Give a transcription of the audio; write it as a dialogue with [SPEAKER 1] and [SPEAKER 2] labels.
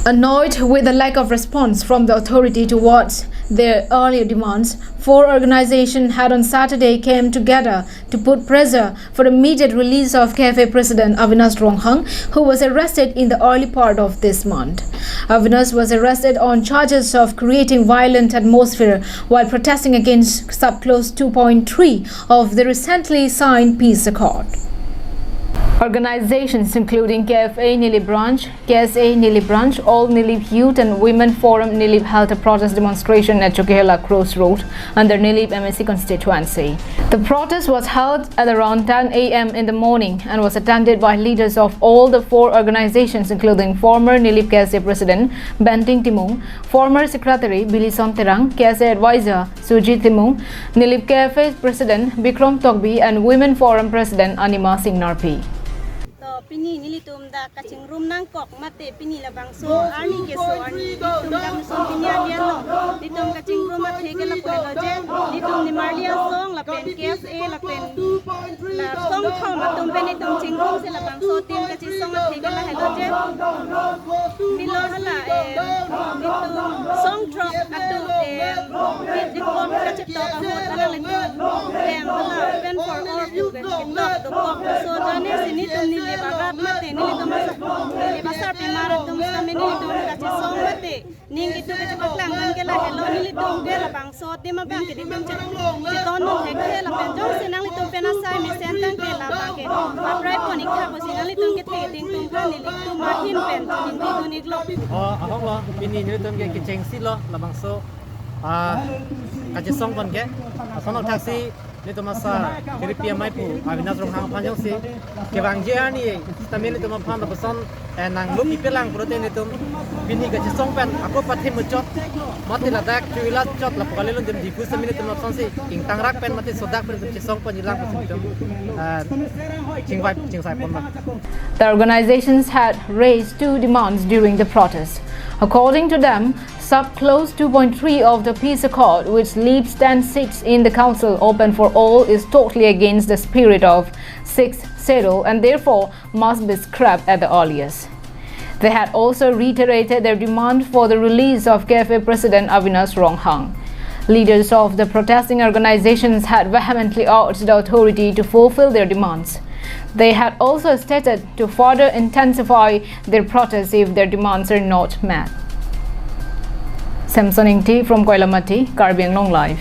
[SPEAKER 1] Annoyed with the lack of response from the authority towards their earlier demands, 4 organizations had on Saturday came together to put pressure for immediate release of KFA President Avinash Ronghang, who was arrested in the early part of this month. Avinash was arrested on charges of creating violent atmosphere while protesting against Subclause 2.3 of the recently signed peace accord. Organizations including KFA Nilip Branch, KSA Nilip Branch, All Nilip Youth and Women Forum Nilip held a protest demonstration at Chokihola Crossroad under Nilip MSC constituency. The protest was held at around 10 a.m. in the morning and was attended by leaders of all the 4 organizations including former Nilip KSA President Benting Timung, former Secretary Bilison Terang, KSA Advisor Sujit Timung, Nilip KFA President Bikram Tokbi and Women Forum President Anima Singh Narpi.
[SPEAKER 2] Pini nilitum da kacing room nang kok mate pini labang so arni ke so arni litum dam so pini alian no litum kacing room mate ke la pore loje litum ni marlia song la pen KFA la pen la song thom atum pen litum ching room se labang so tin kacing song mate ke la heloje bilo hala litum song drop atum litum kacing to ka hot ala litum dem hala pen for all you get tok do kok so dane sinitum ni le bagat mate nilitum le basar pimara tum sa nilitum kachi song mate ning itu kachi baklang kan kela hello nilitum ke la bang so ti ma bang ke ditum che ton no he ke la pen jong sinang litum pen asai mi sentang ke la ba ke aprai ponik kha ko sinang litum ke te ding tum kha nilitum ma hin pen ning ti tu nik lo
[SPEAKER 3] ahong lo pini nilitum ke cheng si lo la bang so kachi song kon ke sonok taxi nito masa kiripia mai pu Avinash Ronghang panjang si kebang ni stamina nito mapam da person nang lupi pelang protein nito bini ka chisong pen ako pathe muchot mati la dak chuila chot la pokale lon dem difu stamina nito mapam si king tangrak pen mati sodak pen chisong pan ilang ko nito ching sai pon.
[SPEAKER 1] The organizations had raised 2 demands during the protest. According to them, Subclause 2.3 of the peace accord, which leaves 10 seats in the council open for all, is totally against the spirit of 6th schedule and therefore must be scrapped at the earliest. They had also reiterated their demand for the release of KFA President Avinash Ronghang. Leaders of the protesting organizations had vehemently urged the authority to fulfill their demands. They had also stated to further intensify their protests if their demands are not met. Samson Ingti from Koilamati, Karbi Anglong Live.